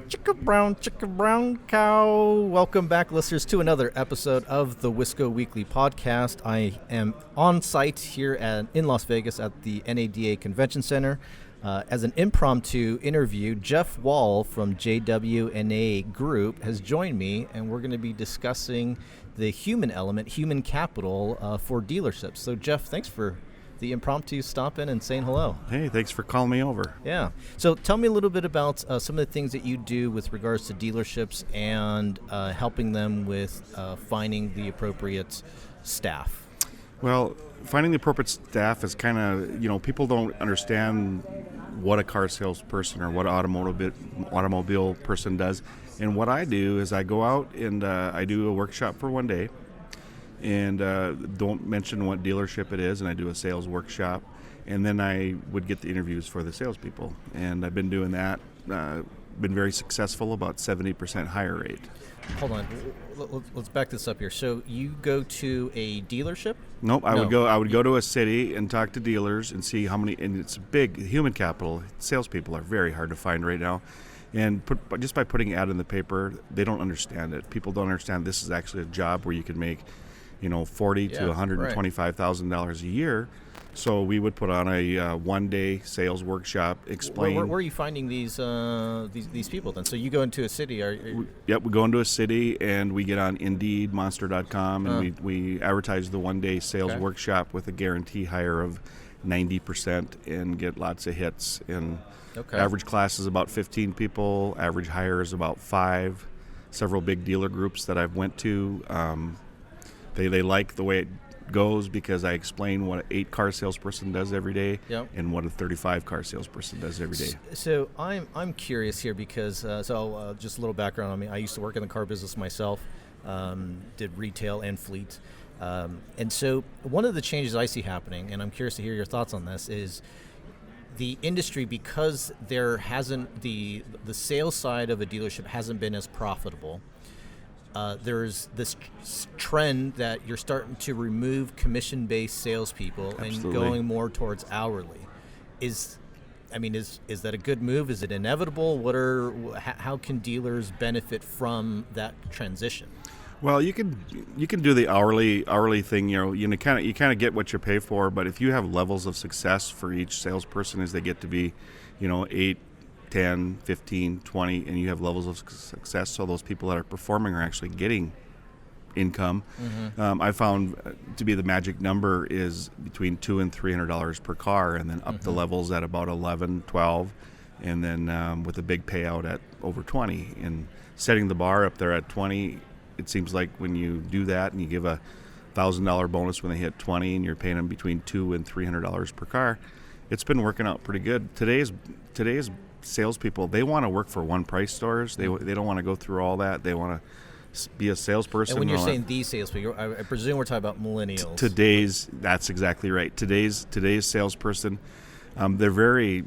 Chicka brown cow. Welcome back, listeners, to another episode of the Wisco Weekly podcast. I am on site here in Las Vegas at the NADA Convention Center as an impromptu interview. Jeff Wahl from JWNA Group has joined me, and we're going to be discussing the human element, human capital for dealerships. So, Jeff, thanks for the impromptu stopping and saying hello. Hey, thanks for calling me over. Yeah. So tell me a little bit about some of the things that you do with regards to dealerships and helping them with finding the appropriate staff. Well, finding the appropriate staff is kind of, people don't understand what a car salesperson or what an automobile person does. And what I do is I go out and I do a workshop for one day. And don't mention what dealership it is, and I do a sales workshop, and then I would get the interviews for the salespeople, and I've been doing that, been very successful, about 70% hire rate. Hold on, let's back this up here. So you go to a dealership? Nope, I would go to a city and talk to dealers and see how many, and it's big, human capital, salespeople are very hard to find right now. And just by putting an ad in the paper, they don't understand it. People don't understand this is actually a job where you can make $40,000 to $125,000 a year. So we would put on a one-day sales workshop. Explain. Where are you finding these people then? So you go into a city. Yep, we go into a city and we get on Indeed, Monster.com, and we advertise the one-day sales workshop with a guarantee hire of 90% and get lots of hits. And average class is about 15 people. Average hire is about 5. Several big dealer groups that I've went to. They like the way it goes because I explain what an 8-car salesperson does every day and what a 35-car salesperson does every day. So I'm curious here because just a little background on me. I used to work in the car business myself, did retail and fleet, and so one of the changes I see happening, and I'm curious to hear your thoughts on this, is the industry, because there hasn't the sales side of a dealership hasn't been as profitable. There's this trend that you're starting to remove commission-based salespeople and going more towards hourly. Is that a good move? Is it inevitable? How can dealers benefit from that transition? Well, you can do the hourly thing. You kind of get what you pay for. But if you have levels of success for each salesperson as they get to be, 8, 10, 15, 20, and you have levels of success, so those people that are performing are actually getting income. Mm-hmm. I found to be the magic number is between $200 and $300 per car, and then up the levels at about 11, 12, and then with a big payout at over 20. And setting the bar up there at 20, it seems like when you do that and you give a $1,000 bonus when they hit 20 and you're paying them between $200 and $300 per car, it's been working out pretty good. Today's salespeople, they want to work for one price stores. They don't want to go through all that. They want to be a salesperson. And when you're saying these salespeople, I presume we're talking about millennials. That's exactly right. Today's salesperson, they're very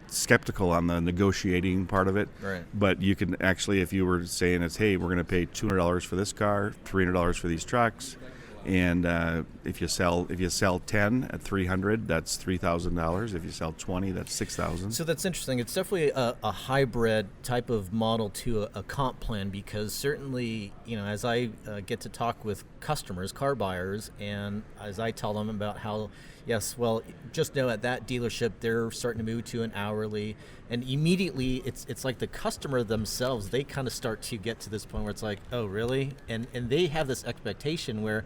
skeptical on the negotiating part of it. Right. But you can actually, if you were saying it's, hey, we're going to pay $200 for this car, $300 for these trucks. And if you sell 10 at $300, that's $3,000. If you sell 20, that's $6,000. So that's interesting. It's definitely a hybrid type of model to a comp plan, because certainly, as I get to talk with customers, car buyers, and as I tell them about how, just know at that dealership they're starting to move to an hourly, and immediately it's like the customer themselves, they kind of start to get to this point where it's like, oh, really? And they have this expectation where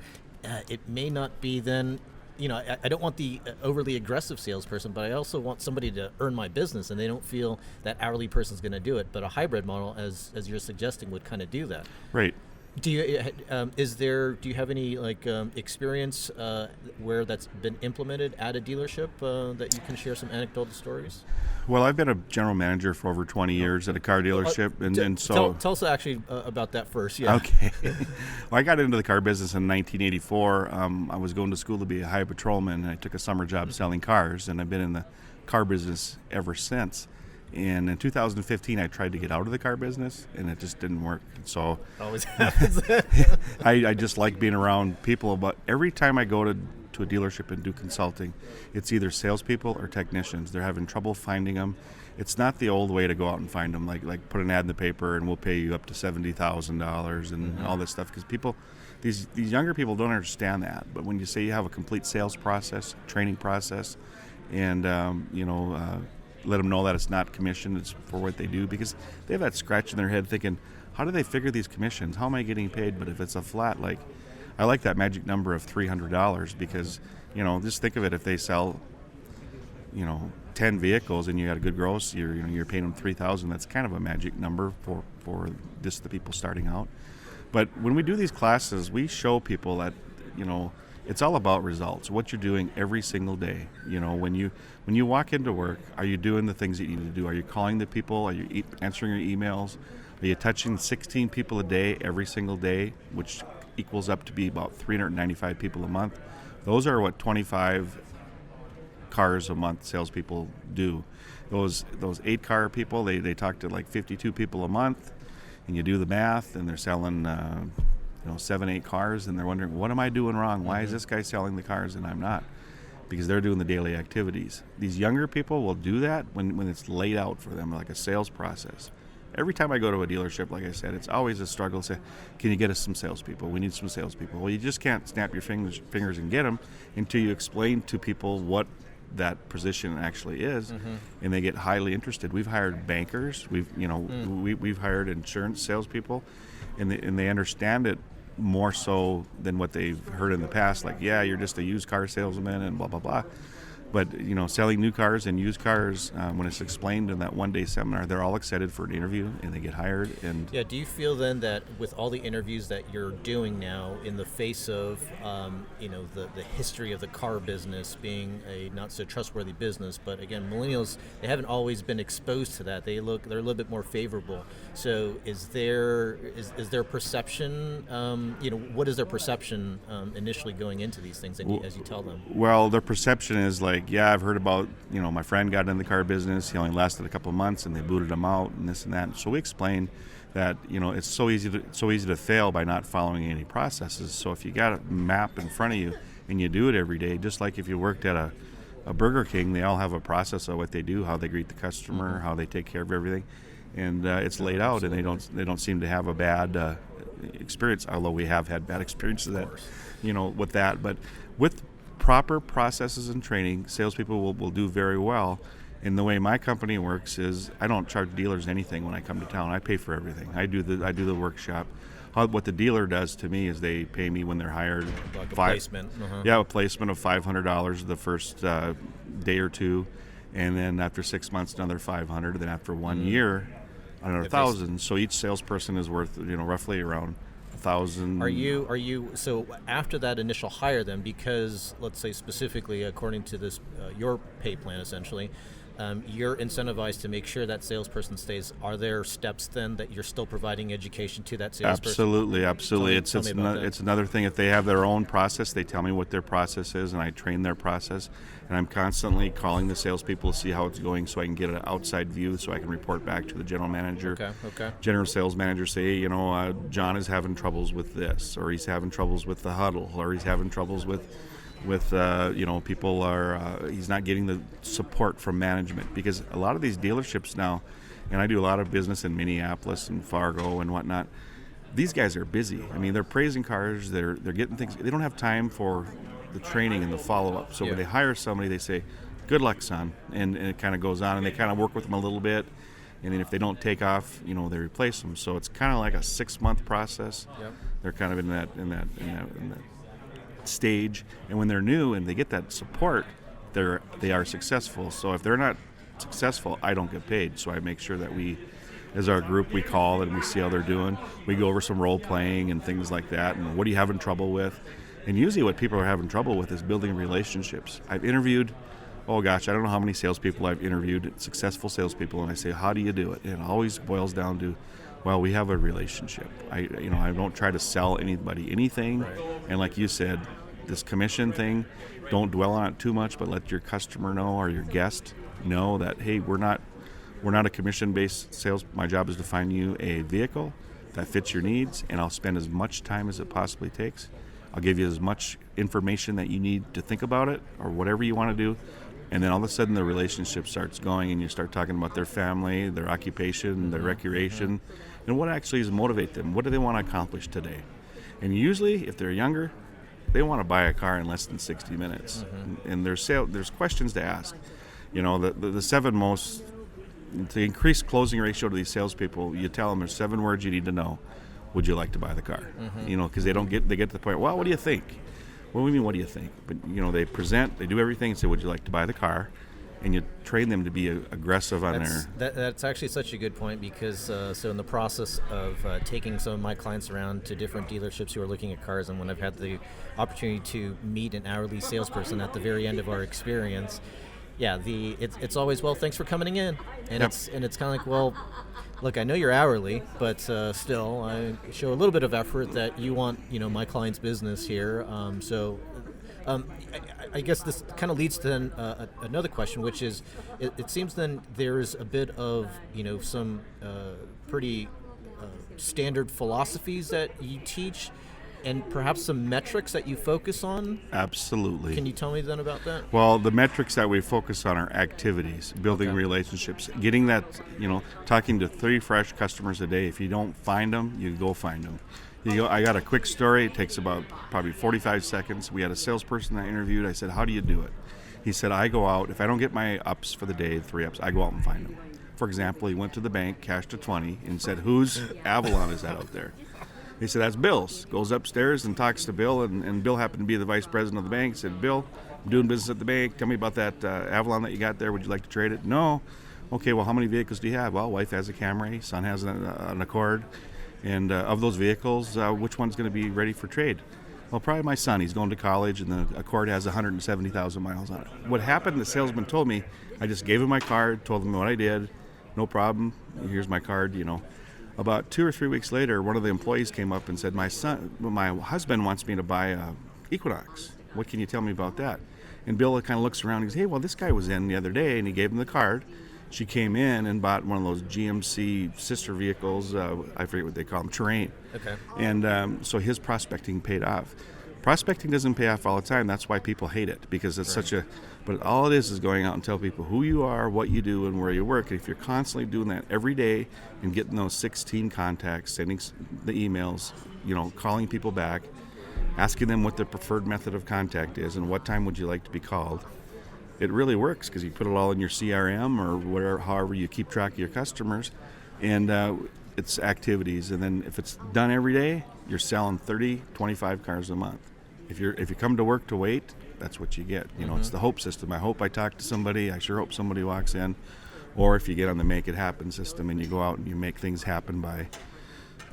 it may not be then, I don't want the overly aggressive salesperson, but I also want somebody to earn my business, and they don't feel that hourly person's going to do it. But a hybrid model, as you're suggesting, would kind of do that. Right. Do you have any experience where that's been implemented at a dealership that you can share some anecdotal stories? Well, I've been a general manager for over 20 years at a car dealership, and so tell us actually about that first. Yeah. Okay. Well, I got into the car business in 1984. I was going to school to be a highway patrolman, and I took a summer job selling cars, and I've been in the car business ever since. And in 2015, I tried to get out of the car business, and it just didn't work. So always happens. I just like being around people. But every time I go to a dealership and do consulting, it's either salespeople or technicians. They're having trouble finding them. It's not the old way to go out and find them, like put an ad in the paper and we'll pay you up to $70,000 and all this stuff, because these younger people don't understand that. But when you say you have a complete sales process, training process, and let them know that it's not commission, it's for what they do, because they have that scratch in their head thinking, how do they figure these commissions? How am I getting paid? But if it's a flat, I like that magic number of $300, because just think of it, if they sell 10 vehicles and you got a good gross, you're paying them $3,000. That's kind of a magic number for just the people starting out. But when we do these classes, we show people that it's all about results. What you're doing every single day. When you walk into work, are you doing the things that you need to do? Are you calling the people? Are you answering your emails? Are you touching 16 people a day every single day, which equals up to be about 395 people a month? Those are what 25 cars a month salespeople do. Those 8-car people, they talk to 52 people a month, and you do the math, and they're selling 7-8 cars, and they're wondering, what am I doing wrong? Why is this guy selling the cars and I'm not? Because they're doing the daily activities. These younger people will do that when it's laid out for them, like a sales process. Every time I go to a dealership, like I said, it's always a struggle to say, can you get us some salespeople? We need some salespeople. Well, you just can't snap your fingers and get them until you explain to people what that position actually is, and they get highly interested. We've hired bankers, we've hired insurance salespeople, and they understand it more so than what they've heard in the past. You're just a used car salesman and blah blah blah. But selling new cars and used cars, when it's explained in that one-day seminar, they're all excited for an interview and they get hired. And do you feel then that with all the interviews that you're doing now, in the face of the history of the car business being a not so trustworthy business, but again, millennials, they haven't always been exposed to that. They're a little bit more favorable. So is there perception? What is their perception initially going into these things, as you tell them? Well, their perception is I've heard about, my friend got in the car business, he only lasted a couple of months and they booted him out and this and that. So we explained that, it's so easy to fail by not following any processes. So if you got a map in front of you and you do it every day, just like if you worked at a Burger King, they all have a process of what they do, how they greet the customer, how they take care of everything. And it's laid out, and they don't seem to have a bad experience, although we have had bad experiences with that. But with proper processes and training, salespeople will do very well. And the way my company works is I don't charge dealers anything when I come to town. I pay for everything. I do the workshop. What the dealer does to me is they pay me when they're hired. Like a placement. Yeah, a placement of $500 the first day or two, and then after 6 months another $500. Then after 1 year, another $1,000. So each salesperson is worth roughly around $1,000. Are you so after that initial hire then, because let's say specifically according to this your pay plan essentially, you're incentivized to make sure that salesperson stays. Are there steps then that you're still providing education to that salesperson? Absolutely. It's another thing. If they have their own process, they tell me what their process is, and I train their process. And I'm constantly calling the salespeople to see how it's going, so I can get an outside view, so I can report back to the general manager. Okay. General sales manager, say, John is having troubles with this, or he's having troubles with the huddle, or he's having troubles with people are he's not getting the support from management, because a lot of these dealerships now, and I do a lot of business in Minneapolis and Fargo and whatnot, these guys are busy. I mean, they're praising cars, they're getting things, they don't have time for the training and the follow-up. So when they hire somebody, they say, good luck, son, and it kind of goes on, and they kind of work with them a little bit, and then if they don't take off, they replace them. So it's kind of like a 6-month process. They're kind of in that stage, and when they're new and they get that support, they are successful. So if they're not successful, I don't get paid. So I make sure that we, as our group, we call and we see how they're doing. We go over some role playing and things like that, and what are you having trouble with? And usually what people are having trouble with is building relationships. I've interviewed, I don't know how many salespeople I've interviewed, successful salespeople, and I say, how do you do it? And it always boils down to, well, we have a relationship. I don't try to sell anybody anything. Right. And like you said, this commission thing, don't dwell on it too much, but let your customer know, or your guest know that, hey, we're not a commission-based sales. My job is to find you a vehicle that fits your needs, and I'll spend as much time as it possibly takes. I'll give you as much information that you need to think about it, or whatever you want to do. And then all of a sudden the relationship starts going, and you start talking about their family, their occupation, their recreation, and what actually is motivate them. What do they want to accomplish today? And usually, if they're younger, they want to buy a car in less than 60 minutes. And there's questions to ask. You know, the seven most, to increase closing ratio to these salespeople, you tell them there's 7 words you need to know. Would you like to buy the car? You know, because they get to the point, well, what do you think? What do you mean, what do you think? But, you know, they present, they do everything and say, would you like to buy the car? And you train them to be aggressive on That's actually such a good point, because so in the process of taking some of my clients around to different dealerships who are looking at cars, and when I've had the opportunity to meet an hourly salesperson at the very end of our experience, it's always, well, thanks for coming in, and it's kind of like, well, look, I know you're hourly, but still, I show a little bit of effort that you want, you know, my client's business here. I guess this kind of leads to then another question, which is, it seems then there's a bit of, you know, some pretty standard philosophies that you teach, and perhaps some metrics that you focus on? Absolutely. Can you tell me then about that? Well, the metrics that we focus on are activities, building relationships, getting that, you know, talking to 3 fresh customers a day. If you don't find them, you go find them. I got a quick story. It takes about probably 45 seconds. We had a salesperson I interviewed. I said, how do you do it? He said, I go out. If I don't get my ups for the day, 3 ups, I go out and find them. For example, he went to the bank, cashed a 20, and said, whose Avalon is that out there? He said, that's Bill's. Goes upstairs and talks to Bill, and Bill happened to be the vice president of the bank. Said, Bill, I'm doing business at the bank. Tell me about that Avalon that you got there. Would you like to trade it? No. Okay, well, how many vehicles do you have? Well, wife has a Camry, son has an Accord. And of those vehicles, which one's going to be ready for trade? Well, probably my son. He's going to college, and the Accord has 170,000 miles on it. What happened, the salesman told me, I just gave him my card, told him what I did. No problem. Here's my card, you know. About 2 or 3 weeks later, one of the employees came up and said, my husband wants me to buy a Equinox. What can you tell me about that? And Bill kind of looks around and goes, hey, well, this guy was in the other day, and he gave him the card. She came in and bought one of those GMC sister vehicles. I forget what they call them, Terrain. Okay. And so his prospecting paid off. Prospecting doesn't pay off all the time. That's why people hate it, because it's such a... But all it is going out and tell people who you are, what you do, and where you work. And if you're constantly doing that every day and getting those 16 contacts, sending the emails, you know, calling people back, asking them what their preferred method of contact is and what time would you like to be called, it really works, because you put it all in your CRM or whatever, however you keep track of your customers, and it's activities. And then if it's done every day, you're selling 30, 25 cars a month. If you come to work to wait, that's what you get. You know, it's the hope system. I hope I talk to somebody. I sure hope somebody walks in. Or if you get on the make it happen system and you go out and you make things happen by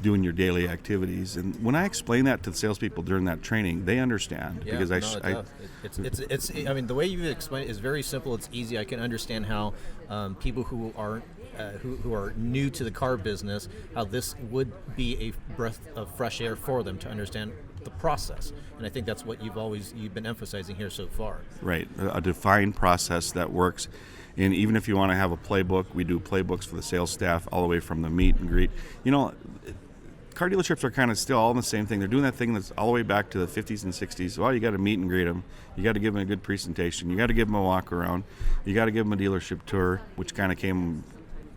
doing your daily activities. And when I explain that to the salespeople during that training, they understand. Yeah, because it's I mean, the way you explain it is very simple. It's easy. I can understand how people who are new to the car business, how this would be a breath of fresh air for them to understand the process. And I think that's what you've been emphasizing here so far. Right, a defined process that works. And even if you want to have a playbook, we do playbooks for the sales staff all the way from the meet and greet. You know, car dealerships are kind of still all in the same thing. They're doing that thing that's all the way back to the 50s and 60s. Well, you got to meet and greet them. You got to give them a good presentation. You got to give them a walk around. You got to give them a dealership tour, which kind of came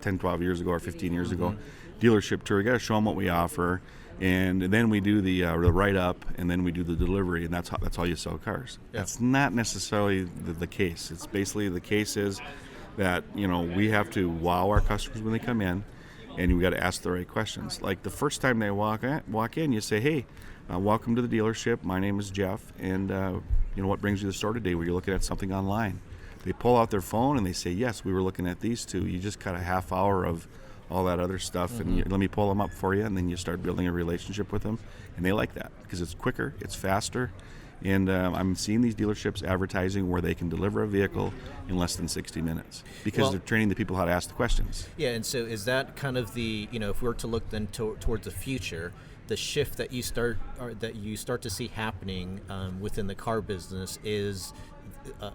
10, 12 years ago or 15 years ago. Dealership tour. You got to show them what we offer. And then we do the write-up, and then we do the delivery, and that's how you sell cars. Yeah. That's not necessarily the case. It's basically the case is that, you know, we have to wow our customers when they come in, and we got to ask the right questions. Like the first time they walk in, you say, hey, welcome to the dealership. My name is Jeff, and you know, what brings you to the store today? Were you looking at something online? They pull out their phone, and they say, yes, we were looking at these two. You just got a half hour of all that other stuff, and let me pull them up for you, and then you start building a relationship with them, and they like that because it's quicker, it's faster, and I'm seeing these dealerships advertising where they can deliver a vehicle in less than 60 minutes because they're training the people how to ask the questions. Yeah, and so is that kind of the, you know, if we were to look then towards the future, the shift that you start to see happening within the car business is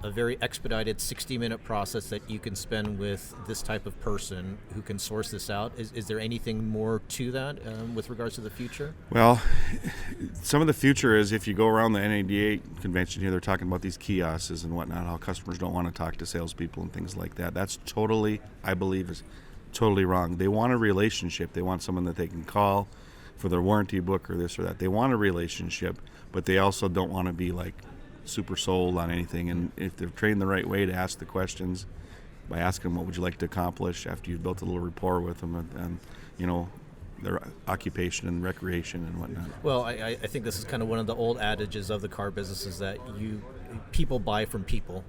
a very expedited 60-minute process that you can spend with this type of person who can source this out. Is there anything more to that with regards to the future? Well, some of the future is if you go around the NADA convention here, they're talking about these kiosks and whatnot, how customers don't want to talk to salespeople and things like that. That's totally, I believe, is totally wrong. They want a relationship. They want someone that they can call for their warranty book or this or that. They want a relationship, but they also don't want to be like super sold on anything. And if they're trained the right way to ask the questions by asking them what would you like to accomplish after you've built a little rapport with them and their occupation and recreation and whatnot. Well, I think this is kind of one of the old adages of the car business is that people buy from people.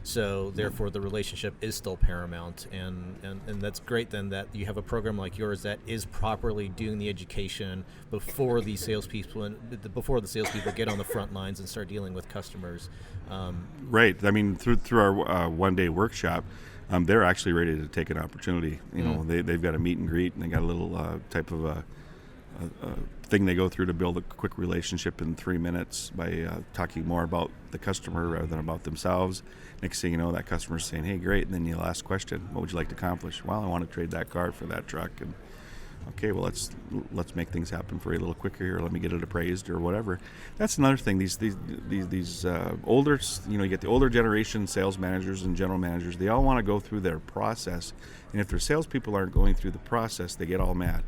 So therefore, the relationship is still paramount, and that's great. Then that you have a program like yours that is properly doing the education before the salespeople get on the front lines and start dealing with customers. Right. I mean, through our one-day workshop, they're actually ready to take an opportunity. They've got a meet and greet, and they got a little type of a thing they go through to build a quick relationship in 3 minutes by talking more about the customer rather than about themselves. Next thing you know, that customer's saying, hey, great. And then you'll ask question, what would you like to accomplish? Well, I want to trade that car for that truck. And okay, well, let's make things happen for you a little quicker here. Let me get it appraised or whatever. That's another thing. These older, you get the older generation sales managers and general managers. They all want to go through their process. And if their salespeople aren't going through the process, they get all mad.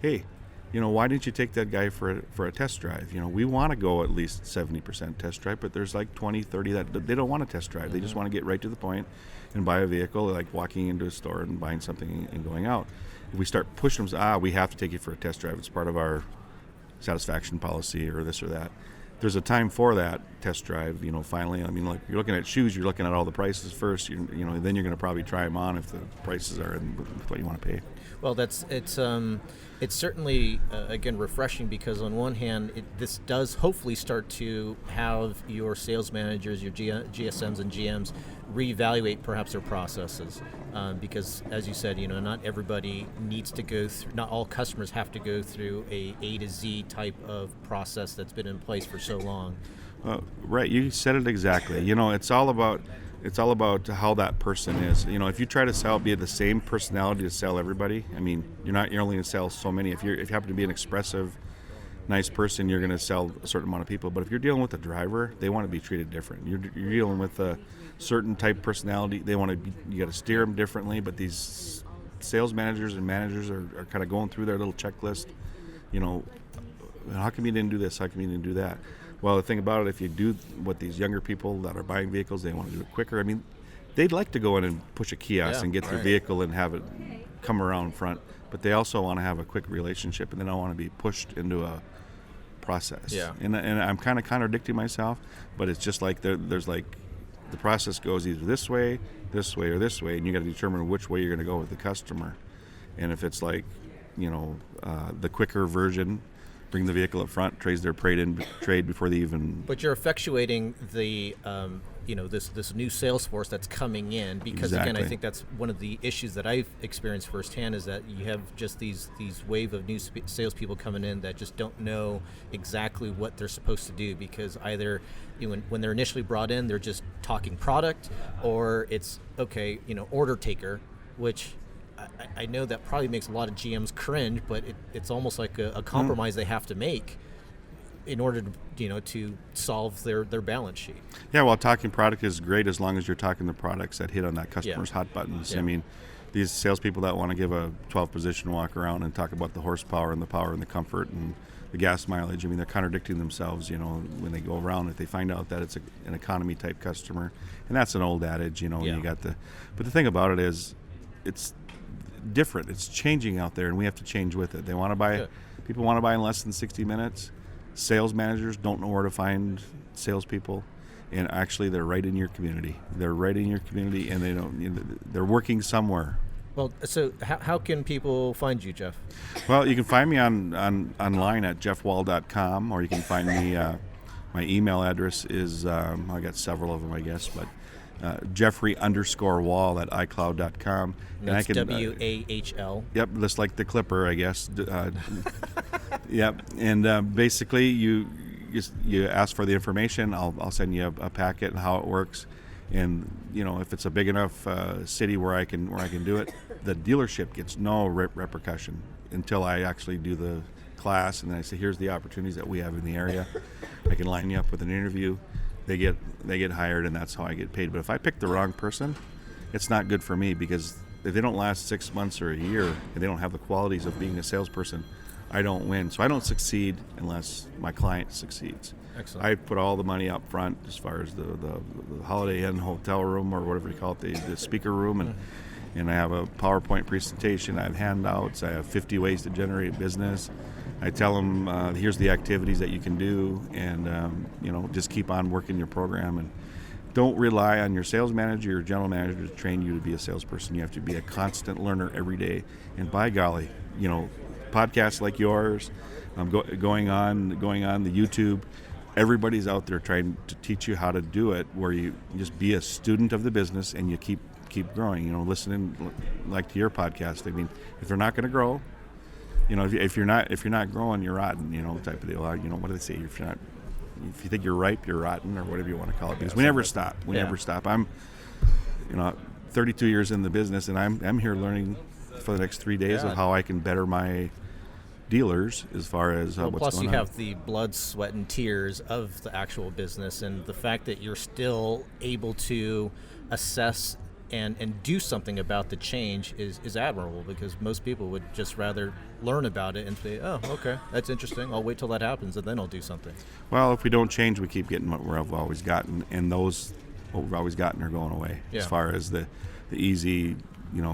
Hey, why didn't you take that guy for a test drive? We want to go at least 70% test drive, but there's like 20, 30 that they don't want to test drive. Mm-hmm. They just want to get right to the point and buy a vehicle, like walking into a store and buying something and going out. If we start pushing them, we have to take you for a test drive. It's part of our satisfaction policy or this or that. There's a time for that test drive, finally. I mean, like you're looking at shoes, you're looking at all the prices first, then you're going to probably try them on if the prices are in what you want to pay. Well, it's certainly, again, refreshing because on one hand, this does hopefully start to have your sales managers, your GSMs and GMs reevaluate perhaps their processes. Because as you said, not everybody needs to go through, not all customers have to go through A to Z type of process that's been in place for so long. Right, you said it exactly. It's all about how that person is. If you try to be the same personality to sell everybody, I mean, you're only going to sell so many. If you happen to be an expressive, nice person, you're going to sell a certain amount of people. But if you're dealing with a driver, they want to be treated different. You're dealing with a certain type of personality. You got to steer them differently. But these sales managers and managers are kind of going through their little checklist. How come you didn't do this? How come you didn't do that? Well, the thing about it, if you do what these younger people that are buying vehicles, they want to do it quicker. I mean, they'd like to go in and push a kiosk and get their vehicle and have it come around front, but they also want to have a quick relationship, and they don't want to be pushed into a process. Yeah. And I'm kind of contradicting myself, but it's just like there's like the process goes either this way, or this way, and you got to determine which way you're going to go with the customer. And if it's like, the quicker version, bring the vehicle up front, trade before they even. But you're effectuating the, this new sales force that's coming in because exactly. Again, I think that's one of the issues that I've experienced firsthand is that you have just these wave of new salespeople coming in that just don't know exactly what they're supposed to do because either when they're initially brought in, they're just talking product, or it's order taker, which. I know that probably makes a lot of GMs cringe, but it's almost like a compromise they have to make in order to solve their balance sheet. Yeah, well, talking product is great as long as you're talking the products that hit on that customer's hot buttons. Yeah. I mean, these salespeople that want to give a 12-position walk around and talk about the horsepower and the power and the comfort and the gas mileage, I mean, they're contradicting themselves, when they go around. If they find out that it's an economy-type customer, and that's an old adage, and you got but the thing about it is it's different. It's changing out there, and we have to change with it. They want to buy. People want to buy in less than 60 minutes. Sales managers don't know where to find salespeople, and actually, they're right in your community. They're right in your community, and they don't. They're working somewhere. Well, so how can people find you, Jeff? Well, you can find me online at jeffwahl.com, or you can find me. My email address is I got several of them, I guess, but. Jeffrey_Wahl at iCloud.com. And that's WAHL. Yep, just like the Clipper, I guess. Yep, and basically you you ask for the information. I'll send you a packet and how it works. And if it's a big enough city where I can do it, the dealership gets no repercussion until I actually do the class, and then I say, here's the opportunities that we have in the area. I can line you up with an interview. They get hired, and that's how I get paid. But if I pick the wrong person, it's not good for me, because if they don't last 6 months or a year and they don't have the qualities of being a salesperson, I don't win. So I don't succeed unless my client succeeds. Excellent. I put all the money up front as far as the Holiday Inn hotel room, or whatever you call it, the speaker room, and I have a PowerPoint presentation. I have handouts. I have 50 ways to generate business. I tell them, here's the activities that you can do, and just keep on working your program, and don't rely on your sales manager or general manager to train you to be a salesperson. You have to be a constant learner every day. And by golly, podcasts like yours, going on the YouTube, everybody's out there trying to teach you how to do it, where you just be a student of the business and you keep growing. Listening like to your podcast. I mean, if they're not going to grow, if you're not growing, you're rotten. Type of deal. What do they say? If you think you're ripe, you're rotten, or whatever you want to call it. Because we never stop. We never stop. I'm, 32 years in the business, and I'm here learning for the next 3 days of how I can better my dealers as far as what's going on. Plus, you have the blood, sweat, and tears of the actual business, and the fact that you're still able to assess and do something about the change is admirable, because most people would just rather learn about it and say, oh, okay, that's interesting. I'll wait till that happens, and then I'll do something. Well, if we don't change, we keep getting what we've always gotten, and those what we've always gotten are going away. As far as the easy,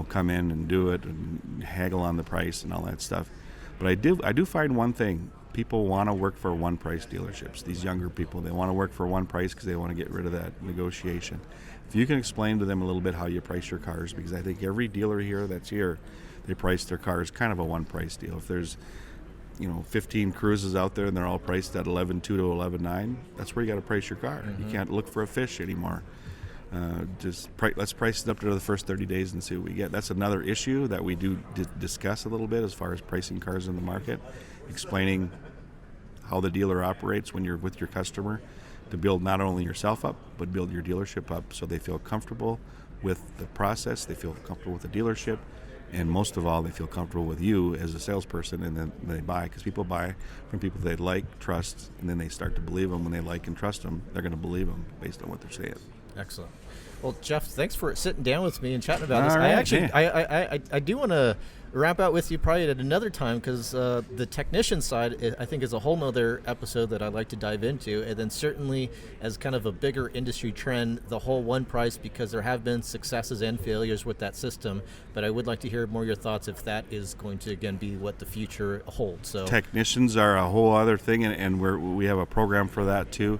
come in and do it and haggle on the price and all that stuff. But I do find one thing. People want to work for one-price dealerships. These younger people, they want to work for one price because they want to get rid of that negotiation. If you can explain to them a little bit how you price your cars, because I think every dealer here that's here, they price their cars kind of a one-price deal. If there's 15 Cruzes out there and they're all priced at 11.2 to 11.9, that's where you got to price your car. You can't look for a fish anymore. Let's price it up to the first 30 days and see what we get. That's another issue that we do discuss a little bit as far as pricing cars in the market, explaining how the dealer operates when you're with your customer, to build not only yourself up, but build your dealership up so they feel comfortable with the process, they feel comfortable with the dealership, and most of all, they feel comfortable with you as a salesperson, and then they buy, because people buy from people they like, trust, and then they start to believe them. When they like and trust them, they're going to believe them based on what they're saying. Excellent. Well, Jeff, thanks for sitting down with me and chatting about this. Right, I do want to wrap out with you probably at another time, because the technician side, I think, is a whole nother episode that I'd like to dive into. And then certainly as kind of a bigger industry trend, the whole one price, because there have been successes and failures with that system. But I would like to hear more of your thoughts if that is going to, again, be what the future holds. So technicians are a whole other thing, and we have a program for that too.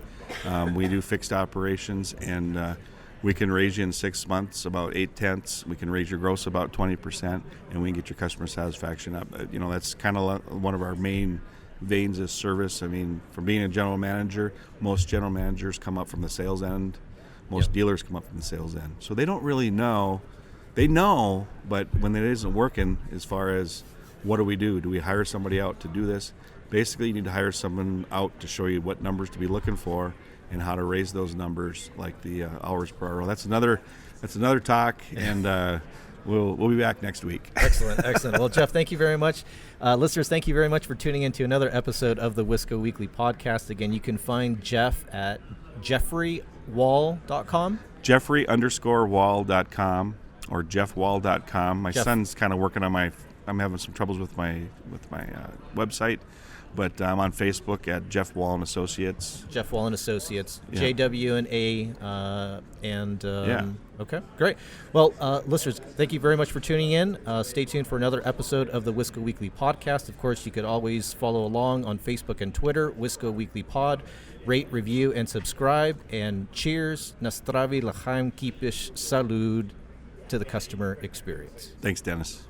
We do fixed operations, and we can raise you in 6 months about 0.8. We can raise your gross about 20%, and we can get your customer satisfaction up. That's kind of one of our main veins of service. I mean, from being a general manager, most general managers come up from the sales end. Most dealers come up from the sales end. So they don't really know. They know, but when it isn't working, as far as what do we do? Do we hire somebody out to do this? Basically, you need to hire someone out to show you what numbers to be looking for and how to raise those numbers, like the hours per hour. That's another talk, and we'll be back next week. Excellent. Well, Jeff, thank you very much. Listeners, thank you very much for tuning in to another episode of the Wisco Weekly podcast. Again, you can find Jeff at jeffreywall.com. Jeffrey_Wall.com or jeffwall.com. My son's kind of working on I'm having some troubles with my website. But I'm on Facebook at Jeff Wahl and Associates. Jeff Wahl and Associates, JW and A, Okay, great. Well, listeners, thank you very much for tuning in. Stay tuned for another episode of the Wisco Weekly podcast. Of course, you could always follow along on Facebook and Twitter, Wisco Weekly Pod. Rate, review, and subscribe. And cheers, nastravi lachaim kipish salud to the customer experience. Thanks, Dennis.